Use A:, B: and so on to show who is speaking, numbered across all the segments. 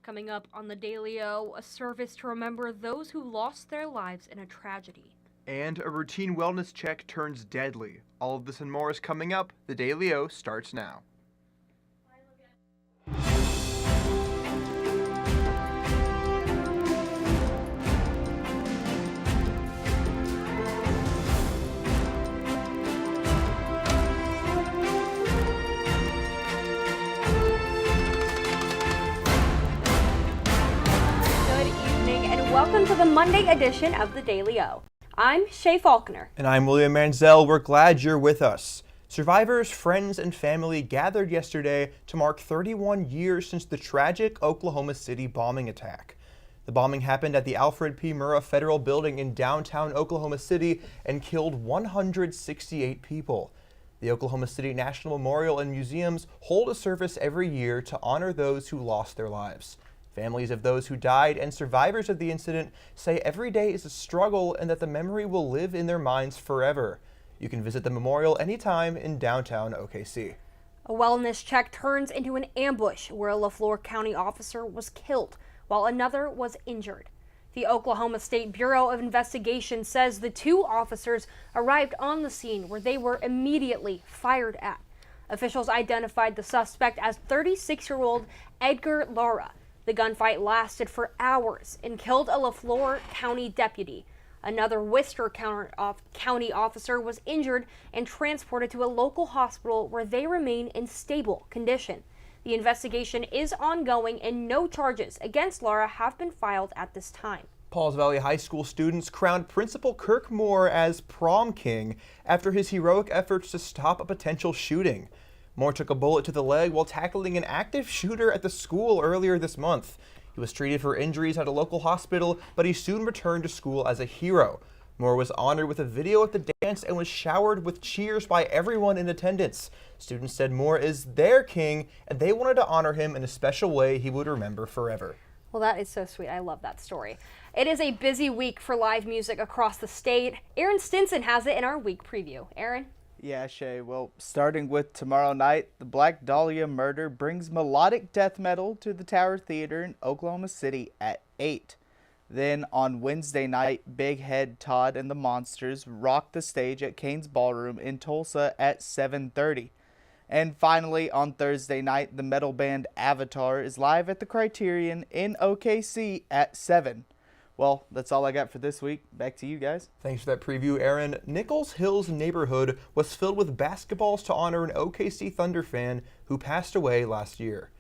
A: Coming up on the Daily O, a service to remember those who lost their lives in a tragedy.
B: And a routine wellness check turns deadly. All of this and more is coming up. The Daily O starts now.
A: Welcome to the Monday edition of the Daily O. I'm Shay Faulkner.
B: And I'm William Manziel. We're glad you're with us. Survivors, friends, and family gathered yesterday to mark 31 years since the tragic Oklahoma City bombing attack. The bombing happened at the Alfred P. Murrah Federal Building in downtown Oklahoma City and killed 168 people. The Oklahoma City National Memorial and Museums hold a service every year to honor those who lost their lives. Families of those who died and survivors of the incident say every day is a struggle and that the memory will live in their minds forever. You can visit the memorial anytime in downtown OKC.
A: A wellness check turns into an ambush where a LaFleur County officer was killed while another was injured. The Oklahoma State Bureau of Investigation says the two officers arrived on the scene where they were immediately fired at. Officials identified the suspect as 36-year-old Edgar Lara. The gunfight lasted for hours and killed a LaFleur County deputy. Another Worcester County officer was injured and transported to a local hospital where they remain in stable condition. The investigation is ongoing and no charges against Lara have been filed at this time.
B: Pauls Valley High School students crowned Principal Kirk Moore as prom king after his heroic efforts to stop a potential shooting. Moore took a bullet to the leg while tackling an active shooter at the school earlier this month. He was treated for injuries at a local hospital, but he soon returned to school as a hero. Moore was honored with a video at the dance and was showered with cheers by everyone in attendance. Students said Moore is their king, and they wanted to honor him in a special way he would remember forever.
A: Well, that is so sweet. I love that story. It is a busy week for live music across the state. Aaron Stinson has it in our week preview. Aaron?
C: Yeah, Shay. Well, starting with tomorrow night, the Black Dahlia Murder brings melodic death metal to the Tower Theater in Oklahoma City at 8. Then on Wednesday night, Big Head Todd and the Monsters rock the stage at Kane's Ballroom in Tulsa at 7:30. And finally, on Thursday night, the metal band Avatar is live at the Criterion in OKC at 7. Well, that's all I got for this week. Back to you guys.
B: Thanks for that preview, Aaron. Nichols Hills neighborhood was filled with basketballs to honor an OKC Thunder fan who passed away last year.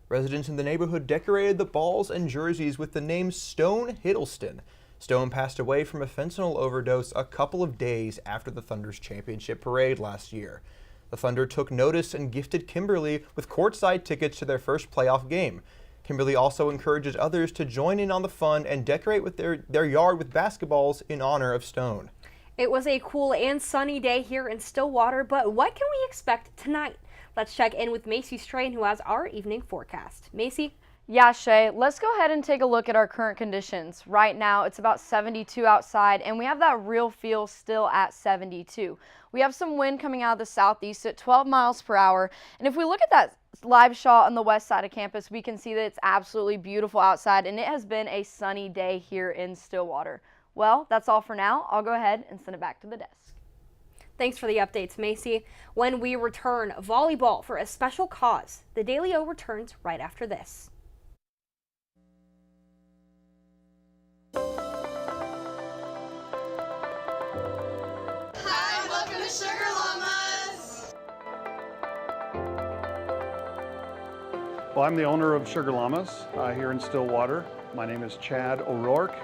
B: Residents in the neighborhood decorated the balls and jerseys with the name Stone Hiddleston. Stone passed away from a fentanyl overdose a couple of days after the Thunder's championship parade last year. The Thunder took notice and gifted Kimberly with courtside tickets to their first playoff game. Kimberly also encourages others to join in on the fun and decorate with their yard with basketballs in honor of Stone.
A: It was a cool and sunny day here in Stillwater, but what can we expect tonight? Let's check in with Macy Strain, who has our evening forecast. Macy?
D: Yeah, Shay, let's go ahead and take a look at our current conditions. Right now, it's about 72 outside, and we have that real feel still at 72. We have some wind coming out of the southeast at 12 miles per hour, and if we look at that live shot on the west side of campus, we can see that it's absolutely beautiful outside, and it has been a sunny day here in Stillwater. Well, that's all for now. I'll go ahead and send it back to the desk.
A: Thanks for the updates, Macy. When we return, volleyball for a special cause. The Daily O returns right after this.
E: Hi, welcome to Sugar Llamas.
F: Well, I'm the owner of Sugar Llamas here in Stillwater. My name is Chad O'Rourke.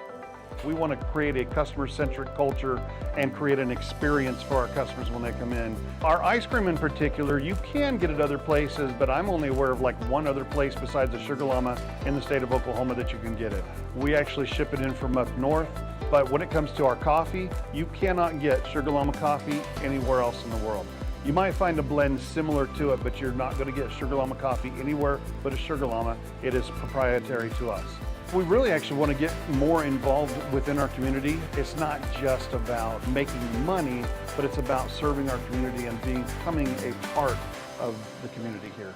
F: We want to create a customer-centric culture and create an experience for our customers when they come in. Our ice cream in particular, you can get it other places, but I'm only aware of like one other place besides the Sugar Llama in the state of Oklahoma that you can get it. We actually ship it in from up north, but when it comes to our coffee, you cannot get Sugar Llama coffee anywhere else in the world. You might find a blend similar to it, but you're not going to get Sugar Llama coffee anywhere but a Sugar Llama. It is proprietary to us. We really actually want to get more involved within our community. It's not just about making money, but it's about serving our community and becoming a part of the community here.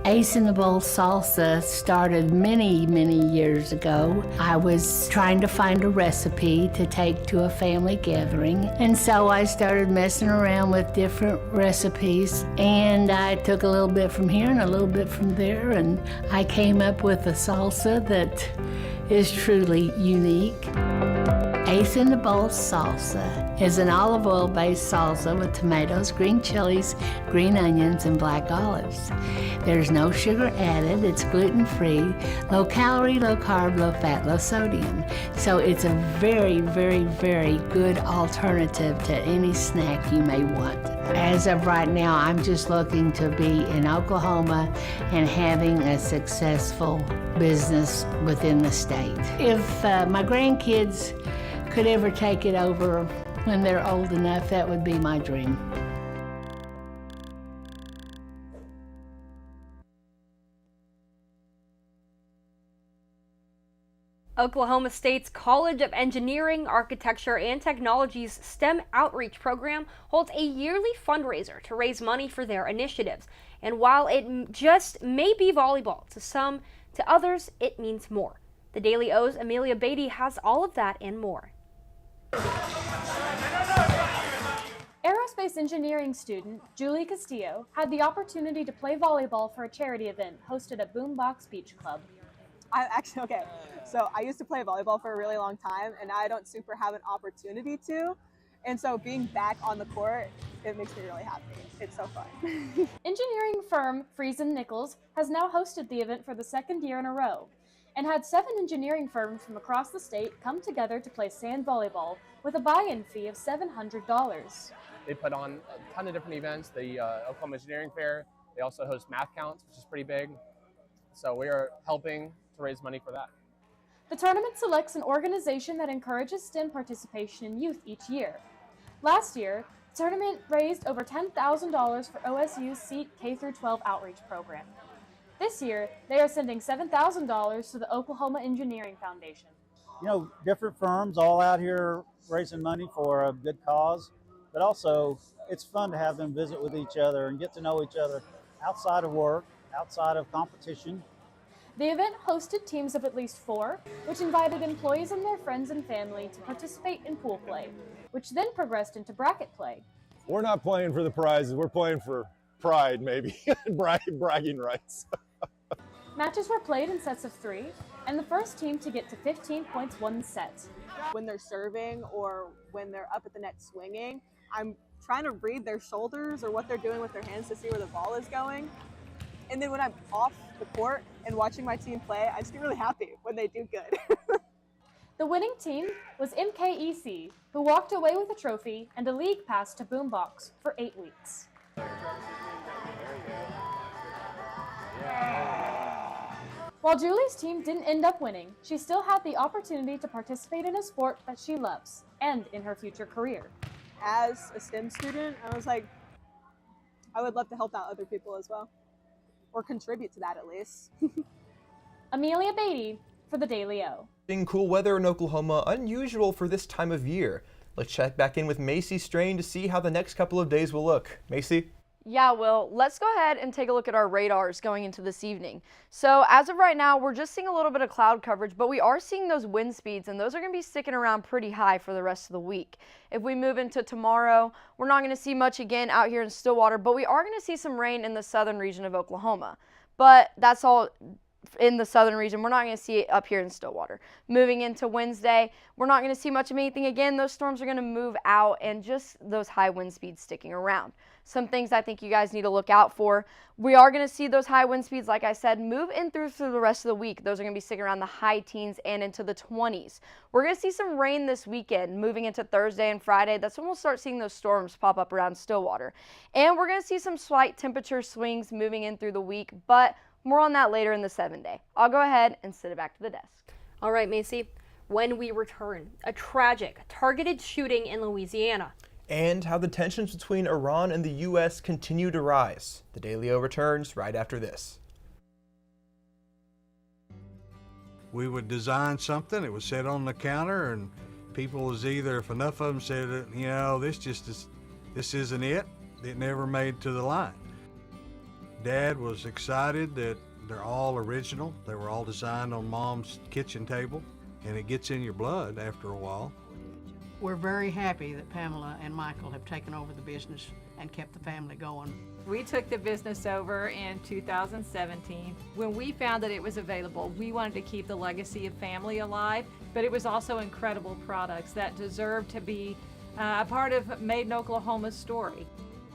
G: Ace in the Bowl salsa started many, many years ago. I was trying to find a recipe to take to a family gathering, and so I started messing around with different recipes, and I took a little bit from here and a little bit from there, and I came up with a salsa that is truly unique. Ace in the Bowl salsa is an olive oil based salsa with tomatoes, green chilies, green onions, and black olives. There's no sugar added, it's gluten free, low calorie, low carb, low fat, low sodium. So it's a very, very, very good alternative to any snack you may want. As of right now, I'm just looking to be in Oklahoma and having a successful business within the state. If my grandkids could ever take it over when they're old enough, that would be my dream.
A: Oklahoma State's College of Engineering, Architecture, and Technology's STEM Outreach Program holds a yearly fundraiser to raise money for their initiatives. And while it just may be volleyball to some, to others, it means more. The Daily O's Amelia Beatty has all of that and more.
H: Aerospace engineering student Julie Castillo had the opportunity to play volleyball for a charity event hosted at Boombox Beach Club.
I: So I used to play volleyball for a really long time, and now I don't super have an opportunity to. And so being back on the court, it makes me really happy. It's so fun.
H: Engineering firm Friesen Nichols has now hosted the event for the second year in a row and had 7 engineering firms from across the state come together to play sand volleyball with a buy-in fee of $700.
J: They put on a ton of different events, the Oklahoma Engineering Fair. They also host Math Counts, which is pretty big. So we are helping to raise money for that.
H: The tournament selects an organization that encourages STEM participation in youth each year. Last year, the tournament raised over $10,000 for OSU's SEAT K-12 outreach program. This year, they are sending $7,000 to the Oklahoma Engineering Foundation.
K: You know, different firms all out here raising money for a good cause, but also it's fun to have them visit with each other and get to know each other outside of work, outside of competition.
H: The event hosted teams of at least 4, which invited employees and their friends and family to participate in pool play, which then progressed into bracket play.
L: We're not playing for the prizes, we're playing for pride, maybe, bragging rights.
H: Matches were played in sets of 3, and the first team to get to 15 points won the set.
I: When they're serving or when they're up at the net swinging, I'm trying to read their shoulders or what they're doing with their hands to see where the ball is going. And then when I'm off the court and watching my team play, I just get really happy when they do good.
H: The winning team was MKEC, who walked away with a trophy and a league pass to Boombox for 8 weeks. While Julie's team didn't end up winning, she still had the opportunity to participate in a sport that she loves and in her future career.
I: As a STEM student, I was like, I would love to help out other people as well, or contribute to that at least.
H: Amelia Beatty for the Daily O.
B: Being cool weather in Oklahoma, unusual for this time of year. Let's check back in with Macy Strain to see how the next couple of days will look. Macy?
D: Yeah, Will, let's go ahead and take a look at our radars going into this evening. So as of right now, we're just seeing a little bit of cloud coverage, but we are seeing those wind speeds, and those are going to be sticking around pretty high for the rest of the week. If we move into tomorrow, we're not going to see much again out here in Stillwater, but we are going to see some rain in the southern region of Oklahoma. But that's all in the southern region. We're not going to see it up here in Stillwater. Moving into Wednesday, we're not going to see much of anything again. Those storms are going to move out and just those high wind speeds sticking around. Some things I think you guys need to look out for. We are going to see those high wind speeds, like I said, move in through the rest of the week. Those are going to be sticking around the high teens and into the 20s. We're going to see some rain this weekend, moving into Thursday and Friday. That's when we'll start seeing those storms pop up around Stillwater. And we're going to see some slight temperature swings moving in through the week, but more on that later in the 7-day. I'll go ahead and send it back to the desk.
A: All right, Macy. When we return, a tragic targeted shooting in Louisiana.
B: And how the tensions between Iran and the U.S. continue to rise. The Daily O returns right after this.
M: We would design something, it was set on the counter, and people was either, if enough of them said, this isn't it, it never made to the line. Dad was excited that they're all original. They were all designed on Mom's kitchen table, and it gets in your blood after a while.
N: We're very happy that Pamela and Michael have taken over the business and kept the family going.
O: We took the business over in 2017. When we found that it was available, we wanted to keep the legacy of family alive, but it was also incredible products that deserved to be a part of Made in Oklahoma's story.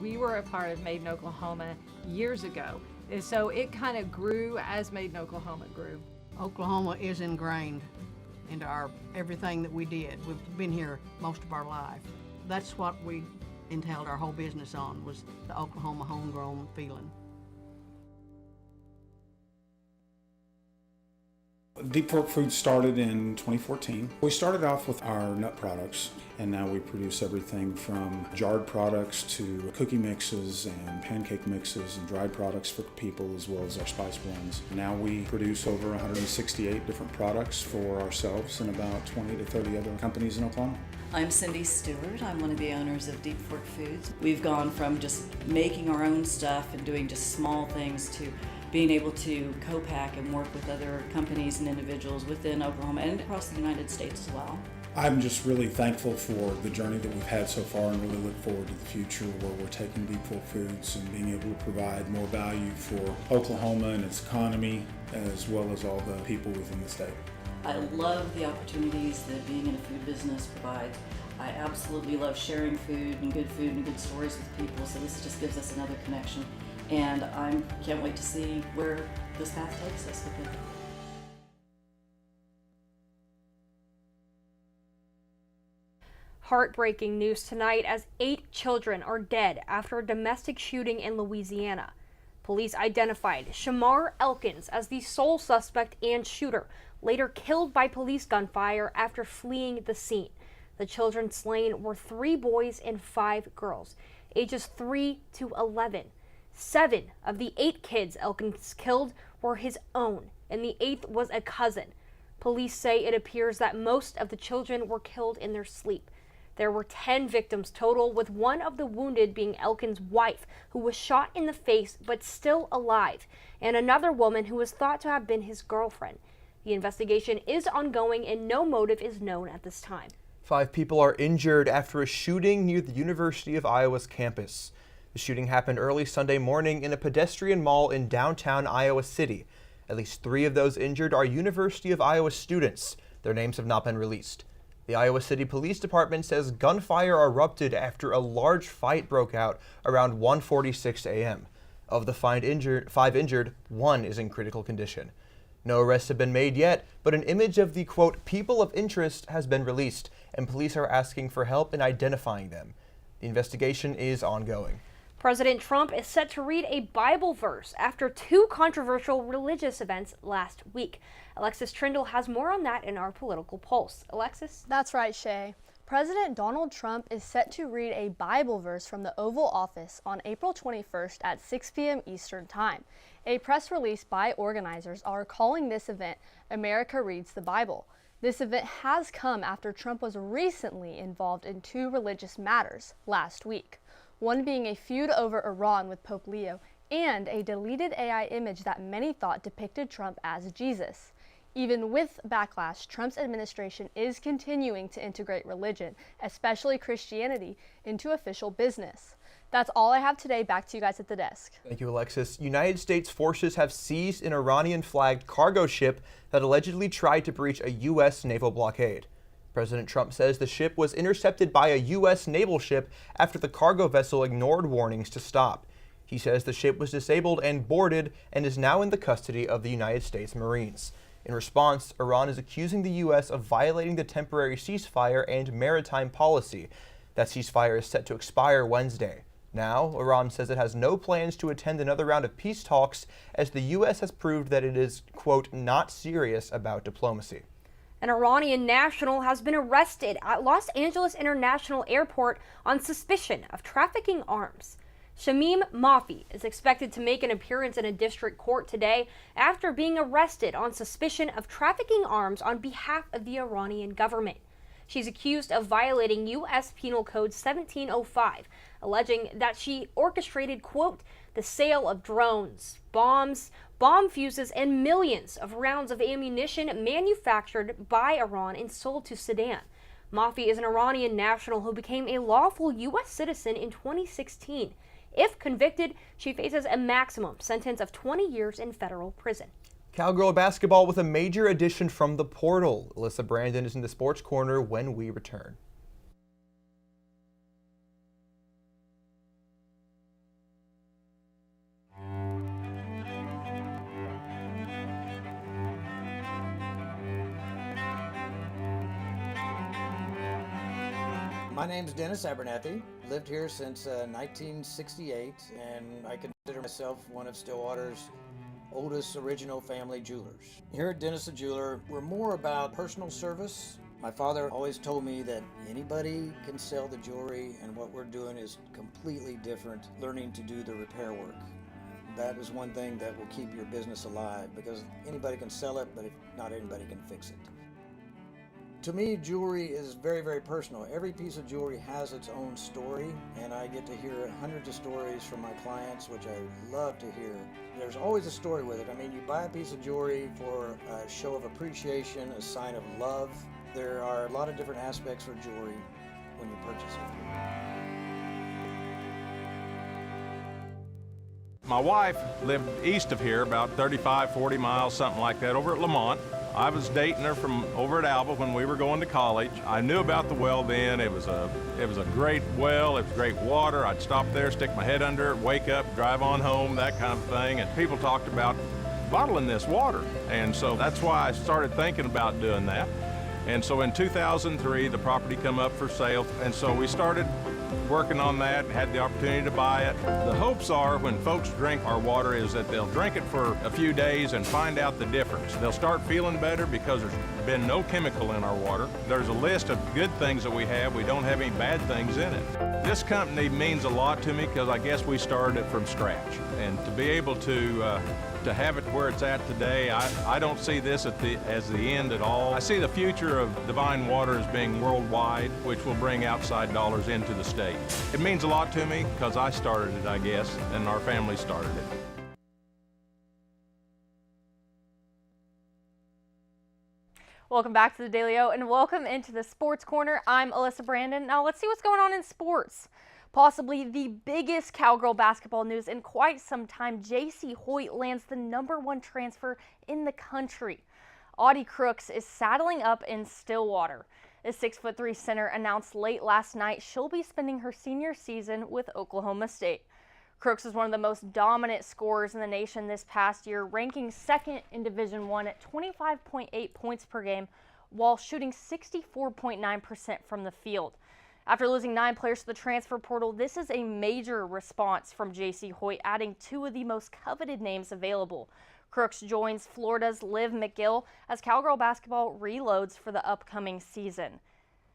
O: We were a part of Made in Oklahoma years ago, and so it kind of grew as Made in Oklahoma grew.
N: Oklahoma is ingrained into everything that we did. We've been here most of our life. That's what we entailed our whole business on, was the Oklahoma homegrown feeling.
P: Deep Fork Foods started in 2014. We started off with our nut products, and now we produce everything from jarred products to cookie mixes and pancake mixes and dried products for people, as well as our spice blends. Now we produce over 168 different products for ourselves and about 20 to 30 other companies in Oklahoma.
Q: I'm Cindy Stewart. I'm one of the owners of Deep Fork Foods. We've gone from just making our own stuff and doing just small things to being able to co-pack and work with other companies and individuals within Oklahoma and across the United States as well.
P: I'm just really thankful for the journey that we've had so far and really look forward to the future where we're taking Deep Fork Foods and being able to provide more value for Oklahoma and its economy, as well as all the people within the state.
Q: I love the opportunities that being in a food business provides. I absolutely love sharing food and good stories with people, so this just gives us another connection. And I can't wait to see where this path takes us with it.
A: Heartbreaking news tonight as 8 children are dead after a domestic shooting in Louisiana. Police identified Shamar Elkins as the sole suspect and shooter, later killed by police gunfire after fleeing the scene. The children slain were 3 boys and 5 girls, ages 3 to 11. 7 of the 8 kids Elkins killed were his own, and the 8th was a cousin. Police say it appears that most of the children were killed in their sleep. There were 10 victims total, with one of the wounded being Elkins' wife, who was shot in the face but still alive, and another woman who was thought to have been his girlfriend. The investigation is ongoing and no motive is known at this time.
B: 5 people are injured after a shooting near the University of Iowa's campus. The shooting happened early Sunday morning in a pedestrian mall in downtown Iowa City. At least 3 of those injured are University of Iowa students. Their names have not been released. The Iowa City Police Department says gunfire erupted after a large fight broke out around 1:46 a.m. Of the 5 injured, 1 is in critical condition. No arrests have been made yet, but an image of the, quote, people of interest has been released, and police are asking for help in identifying them. The investigation is ongoing.
A: President Trump is set to read a Bible verse after 2 controversial religious events last week. Alexis Trindle has more on that in our Political Pulse. Alexis?
R: That's right, Shay. President Donald Trump is set to read a Bible verse from the Oval Office on April 21st at 6 p.m. Eastern Time. A press release by organizers are calling this event America Reads the Bible. This event has come after Trump was recently involved in 2 religious matters last week. One being a feud over Iran with Pope Leo and a deleted AI image that many thought depicted Trump as Jesus. Even with backlash, Trump's administration is continuing to integrate religion, especially Christianity, into official business. That's all I have today. Back to you guys at the desk.
B: Thank you, Alexis. United States forces have seized an Iranian-flagged cargo ship that allegedly tried to breach a U.S. naval blockade. President Trump says the ship was intercepted by a U.S. naval ship after the cargo vessel ignored warnings to stop. He says the ship was disabled and boarded and is now in the custody of the United States Marines. In response, Iran is accusing the U.S. of violating the temporary ceasefire and maritime policy. That ceasefire is set to expire Wednesday. Now, Iran says it has no plans to attend another round of peace talks as the U.S. has proved that it is, quote, not serious about diplomacy.
A: An Iranian national has been arrested at Los Angeles International Airport on suspicion of trafficking arms. Shamim Mafi is expected to make an appearance in a district court today after being arrested on suspicion of trafficking arms on behalf of the Iranian government. She's accused of violating U.S. Penal Code 1705, alleging that she orchestrated, quote, the sale of drones, bombs, bomb fuses, and millions of rounds of ammunition manufactured by Iran and sold to Sudan. Mafi is an Iranian national who became a lawful U.S. citizen in 2016. If convicted, she faces a maximum sentence of 20 years in federal prison.
B: Cowgirl basketball with a major addition from the portal. Alyssa Brandon is in the Sports Corner when we return.
S: My name's Dennis Abernathy. Lived here since 1968, and I consider myself one of Stillwater's oldest original family jewelers. Here at Dennis the Jeweler, we're more about personal service. My father always told me that anybody can sell the jewelry, and what we're doing is completely different, learning to do the repair work. That is one thing that will keep your business alive, because anybody can sell it, but not anybody can fix it. To me, jewelry is very, very personal. Every piece of jewelry has its own story, and I get to hear hundreds of stories from my clients, which I love to hear. There's always a story with it. I mean, you buy a piece of jewelry for a show of appreciation, a sign of love. There are a lot of different aspects for jewelry when you purchase it.
T: My wife lived east of here, about 35, 40 miles, something like that, over at Lamont. I was dating her from over at Alba when we were going to college. I knew about the well then. It was a great well. It was great water. I'd stop there, stick my head under it, wake up, drive on home, that kind of thing. And people talked about bottling this water. And so that's why I started thinking about doing that. And so in 2003, the property come up for sale. And so we started working on that, had the opportunity to buy it. The hopes are when folks drink our water is that they'll drink it for a few days and find out the difference. They'll start feeling better because there's been no chemical in our water. There's a list of good things that we have. We don't have any bad things in it. This company means a lot to me because I guess we started it from scratch. And to be able to have it where it's at today, I don't see this as the end at all. I see the future of Divine Water as being worldwide, which will bring outside dollars into the state. It means a lot to me because I started it, I guess, and our family started it.
D: Welcome back to the Daily O and welcome into the Sports Corner. I'm Alyssa Brandon. Now let's see what's going on in sports. Possibly the biggest Cowgirl basketball news in quite some time, J.C. Hoyt lands the #1 transfer in the country. Audie Crooks is saddling up in Stillwater. The 6'3" center announced late last night she'll be spending her senior season with Oklahoma State. Crooks is one of the most dominant scorers in the nation this past year, ranking second in Division I at 25.8 points per game while shooting 64.9% from the field. After losing 9 players to the transfer portal, this is a major response from J.C. Hoyt, adding 2 of the most coveted names available. Crooks joins Florida's Liv McGill as Cowgirl basketball reloads for the upcoming season.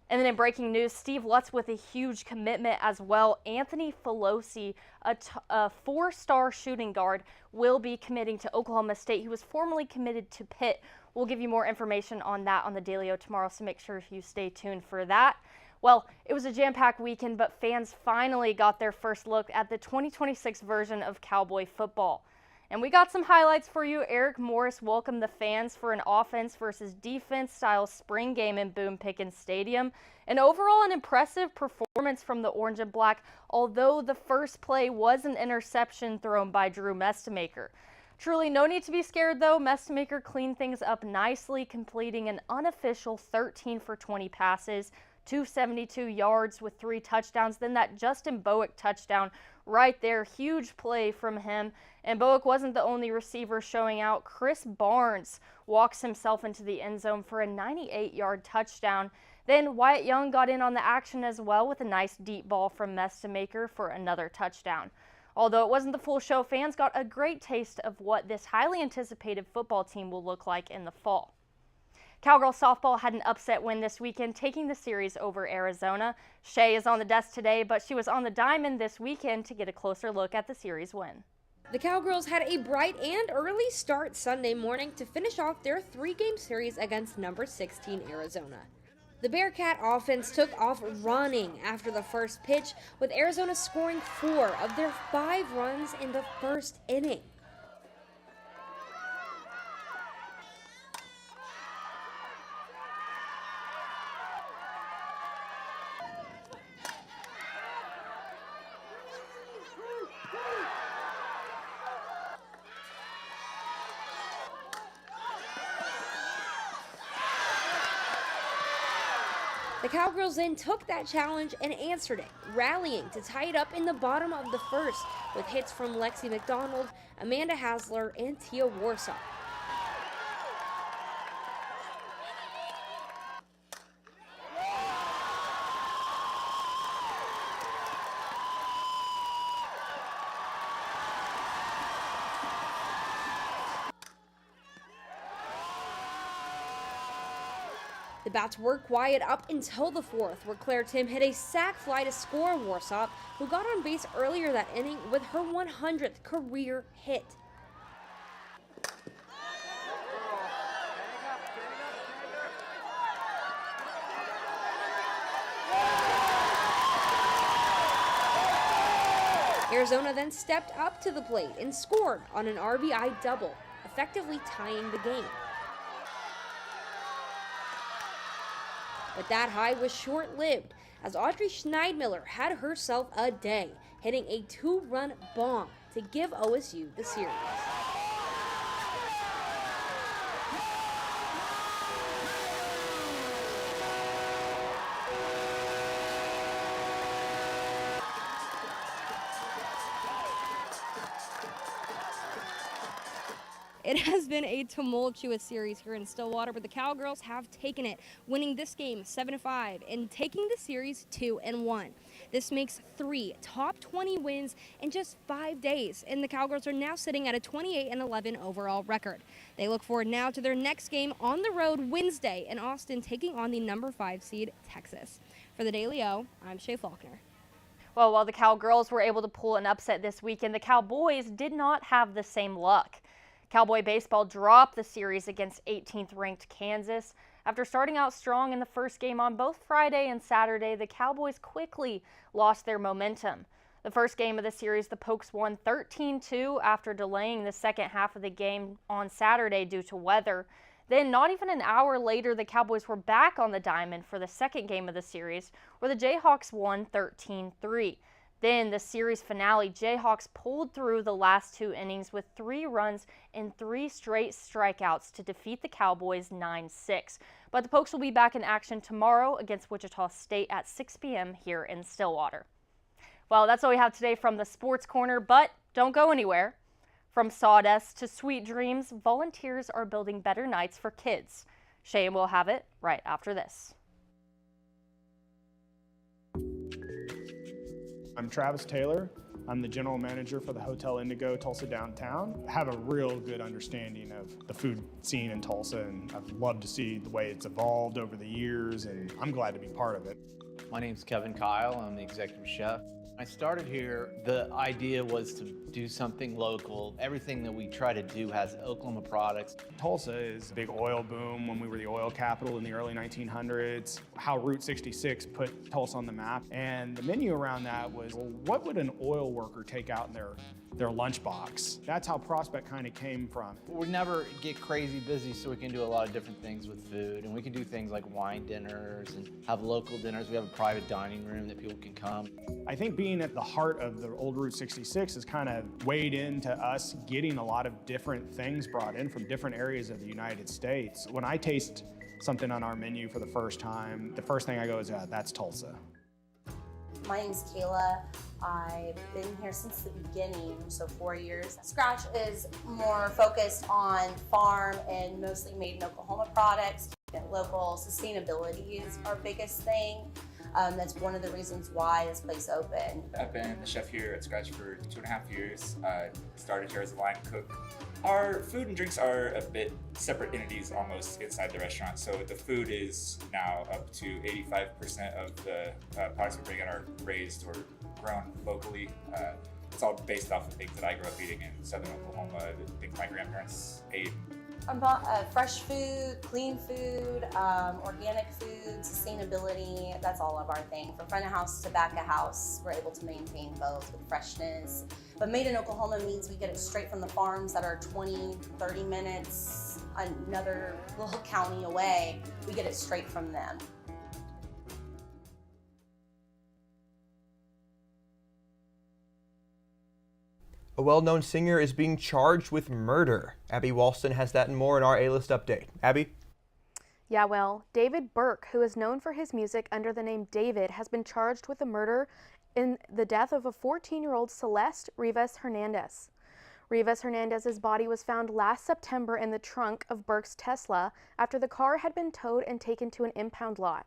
D: And then in breaking news, Steve Lutz with a huge commitment as well. Anthony Filosi, a 4-star shooting guard, will be committing to Oklahoma State. He was formerly committed to Pitt. We'll give you more information on that on the Daily O tomorrow, so make sure you stay tuned for that. Well, it was a jam-packed weekend, but fans finally got their first look at the 2026 version of Cowboy football. And we got some highlights for you. Eric Morris welcomed the fans for an offense versus defense style spring game in Boone Pickens Stadium. And overall, an impressive performance from the Orange and Black, although the first play was an interception thrown by Drew Mestemaker. Truly no need to be scared though. Mestemaker cleaned things up nicely, completing an unofficial 13 for 20 passes, 272 yards with 3 touchdowns. Then that Justin Bowick touchdown right there, huge play from him. And Bowick wasn't the only receiver showing out. Chris Barnes walks himself into the end zone for a 98-yard touchdown. Then Wyatt Young got in on the action as well with a nice deep ball from Mestemaker for another touchdown. Although it wasn't the full show, fans got a great taste of what this highly anticipated football team will look like in the fall. Cowgirl softball had an upset win this weekend, taking the series over Arizona. Shay is on the desk today, but she was on the diamond this weekend to get a closer look at the series win.
U: The Cowgirls had a bright and early start Sunday morning to finish off their 3-game series against number 16 Arizona. The Bearcat offense took off running after the first pitch, with Arizona scoring 4 of their 5 runs in the first inning. The Cowgirls then took that challenge and answered it, rallying to tie it up in the bottom of the first with hits from Lexi McDonald, Amanda Hasler, and Tia Warsaw. The bats were quiet up until the 4th, where Claire Tim hit a sac fly to score Warsaw, who got on base earlier that inning with her 100th career hit. Arizona then stepped up to the plate and scored on an RBI double, effectively tying the game. But that high was short-lived, as Audrey Schneidmiller had herself a day, hitting a 2-run bomb to give OSU the series. It has been a tumultuous series here in Stillwater, but the Cowgirls have taken it, winning this game 7-5 and taking the series 2-1. This makes 3 top 20 wins in just 5 days, and the Cowgirls are now sitting at a 28-11 overall record. They look forward now to their next game on the road Wednesday in Austin, taking on the number 5 seed Texas. For the Daily O, I'm Shay Faulkner.
D: Well, while the Cowgirls were able to pull an upset this weekend, the Cowboys did not have the same luck. Cowboy baseball dropped the series against 18th-ranked Kansas. After starting out strong in the first game on both Friday and Saturday, the Cowboys quickly lost their momentum. The first game of the series, the Pokes won 13-2 after delaying the second half of the game on Saturday due to weather. Then, not even an hour later, the Cowboys were back on the diamond for the second game of the series, where the Jayhawks won 13-3. Then the series finale, Jayhawks pulled through the last 2 innings with 3 runs and 3 straight strikeouts to defeat the Cowboys 9-6. But the Pokes will be back in action tomorrow against Wichita State at 6 p.m. here in Stillwater. Well, that's all we have today from the Sports Corner, but don't go anywhere. From sawdust to sweet dreams, volunteers are building better nights for kids. Shane will have it right after this.
C: I'm Travis Taylor. I'm the general manager for the Hotel Indigo Tulsa Downtown. I have a real good understanding of the food scene in Tulsa, and I've loved to see the way it's evolved over the years, and I'm glad to be part of it.
V: My name's Kevin Kyle. I'm the executive chef. I started here, the idea was to do something local. Everything that we try to do has Oklahoma products.
C: Tulsa is a big oil boom when we were the oil capital in the early 1900s. How Route 66 put Tulsa on the map. And the menu around that was, well, what would an oil worker take out in their lunchbox? That's how Prospect kind of came from.
V: We never get crazy busy, so we can do a lot of different things with food. And we can do things like wine dinners and have local dinners. We have a private dining room that people can come.
C: I think being at the heart of the old Route 66 has kind of weighed into us getting a lot of different things brought in from different areas of the United States. When I taste something on our menu for the first time, the first thing I go is, that's Tulsa.
W: My name's Kayla. I've been here since the beginning, so 4 years. Scratch is more focused on farm and mostly made in Oklahoma products. Local sustainability is our biggest thing. That's one of the reasons why this place opened.
X: I've been the chef here at Scratch for 2.5 years. Started here as a line cook. Our food and drinks are a bit separate entities almost inside the restaurant. So the food is now up to 85% of the products we bring in are raised or grown locally. It's all based off of things that I grew up eating in southern Oklahoma, things my grandparents ate.
W: about fresh food, clean food, organic food, sustainability. That's all of our thing. From front of house to back of house, we're able to maintain both with freshness. But made in Oklahoma means we get it straight from the farms that are 20, 30 minutes, another little county away. We get it straight from them.
B: A well-known singer is being charged with murder. Abby Walston has that and more in our A-List update. Abby?
D: Yeah, well, David Burke, who is known for his music under the name David, has been charged with a murder in the death of a 14-year-old Celeste Rivas Hernandez. Rivas Hernandez's body was found last September in the trunk of Burke's Tesla after the car had been towed and taken to an impound lot.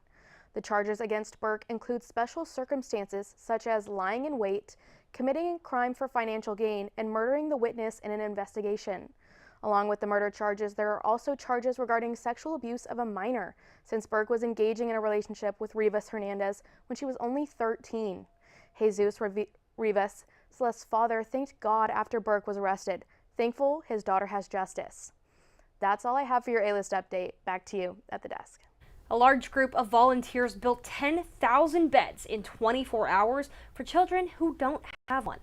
D: The charges against Burke include special circumstances such as lying in wait, committing a crime for financial gain, and murdering the witness in an investigation. Along with the murder charges, there are also charges regarding sexual abuse of a minor, since Burke was engaging in a relationship with Rivas Hernandez when she was only 13. Jesus Rivas, Celeste's father, thanked God after Burke was arrested. Thankful his daughter has justice. That's all I have for your A-List update. Back to you at the desk.
A: A large group of volunteers built 10,000 beds in 24 hours for children who don't have one.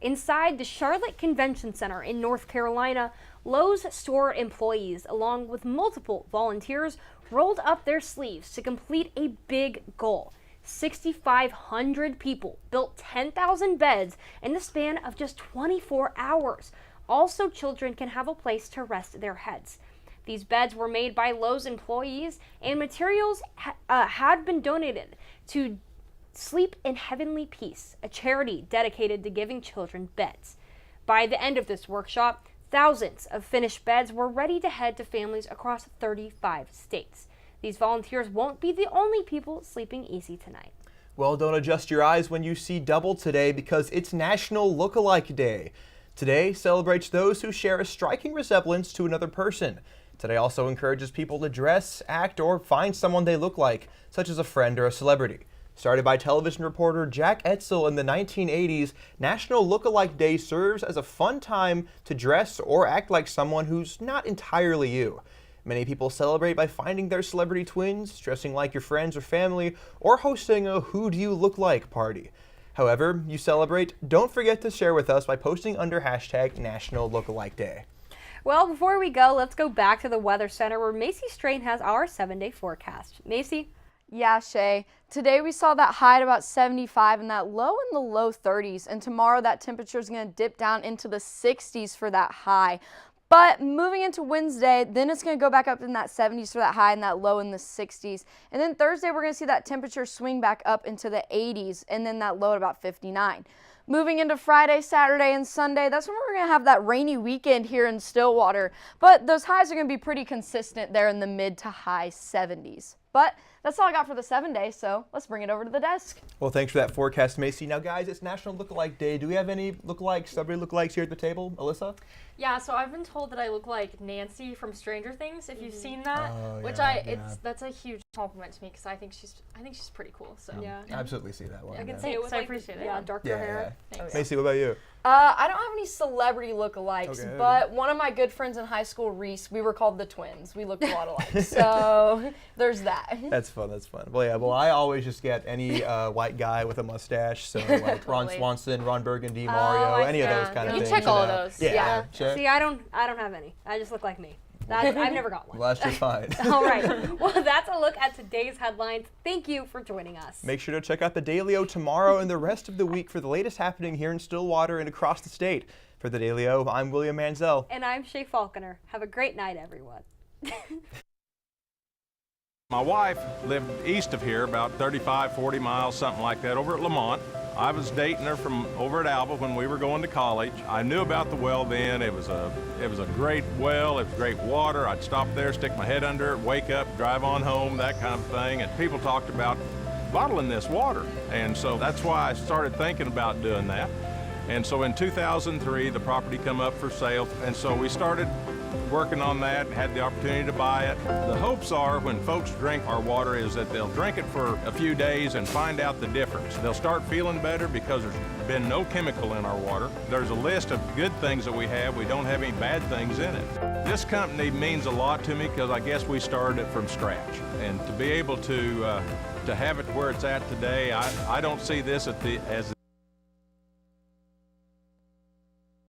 A: Inside the Charlotte Convention Center in North Carolina, Lowe's store employees, along with multiple volunteers, rolled up their sleeves to complete a big goal. 6,500 people built 10,000 beds in the span of just 24 hours. Also, children can have a place to rest their heads. These beds were made by Lowe's employees, and materials had been donated to Sleep in Heavenly Peace, a charity dedicated to giving children beds. By the end of this workshop, thousands of finished beds were ready to head to families across 35 states. These volunteers won't be the only people sleeping easy tonight.
B: Well, don't adjust your eyes when you see double today, because it's National Look-alike Day. Today celebrates those who share a striking resemblance to another person. Today also encourages people to dress, act, or find someone they look like, such as a friend or a celebrity. Started by television reporter Jack Etzel in the 1980s, National Look-alike Day serves as a fun time to dress or act like someone who's not entirely you. Many people celebrate by finding their celebrity twins, dressing like your friends or family, or hosting a Who Do You Look Like party. However you celebrate, don't forget to share with us by posting under hashtag National Look-alike Day.
A: Well, before we go, let's go back to the Weather Center where Macy Strain has our 7-day forecast. Macy?
D: Yeah, Shay. Today we saw that high at about 75 and that low in the low 30s. And tomorrow that temperature is going to dip down into the 60s for that high. But moving into Wednesday, then it's going to go back up in that 70s for that high and that low in the 60s. And then Thursday, we're going to see that temperature swing back up into the 80s and then that low at about 59. Moving into Friday, Saturday, and Sunday, that's when we're going to have that rainy weekend here in Stillwater. But those highs are going to be pretty consistent there in the mid to high 70s. But that's all I got for the 7-day, so let's bring it over to the desk.
B: Well, thanks for that forecast, Macy. Now, guys, it's National Look-alike Day. Do we have any lookalikes, celebrity lookalikes here at the table? Alyssa?
E: Yeah, so I've been told that I look like Nancy from Stranger Things, if you've seen that, which that's a huge compliment to me because I think she's pretty cool. So
B: I absolutely see that one.
E: I can say it with I appreciate it.
A: Darker hair.
E: Thanks.
B: Macy, what about you?
D: I don't have any celebrity lookalikes,
B: Okay.
D: but one of my good friends in high school, Reese, we were called the twins. We looked a lot alike, so there's that.
B: That's fun. That's fun. Well, yeah. Well, I always just get any white guy with a mustache. So like Ron Swanson, Ron Burgundy, Mario, any of those kind of things.
A: You check all of those.
B: Yeah. Sure.
A: See, I don't have any. I just look like me. I've never got one.
B: Well, that's just fine.
A: All right. Well, that's a look at today's headlines. Thank you for joining us.
B: Make sure to check out the Daily-O tomorrow and the rest of the week for the latest happening here in Stillwater and across the state. For the Daily-O, I'm William Manziel.
A: And I'm Shay Falconer. Have a great night, everyone.
T: My wife lived east of here, about 35, 40 miles, something like that, over at Lamont. I was dating her from over at Alva when we were going to college. I knew about the well then. It was a great well. It was great water. I'd stop there, stick my head under it, wake up, drive on home, that kind of thing. And people talked about bottling this water. And so that's why I started thinking about doing that. And so in 2003, the property come up for sale. And so we started working on that, had the opportunity to buy it. The hopes are when folks drink our water is that they'll drink it for a few days and find out the difference. They'll start feeling better because there's been no chemical in our water. There's a list of good things that we have. We don't have any bad things in it. This company means a lot to me because I guess we started it from scratch. And to be able to have it where it's at today, I don't see this as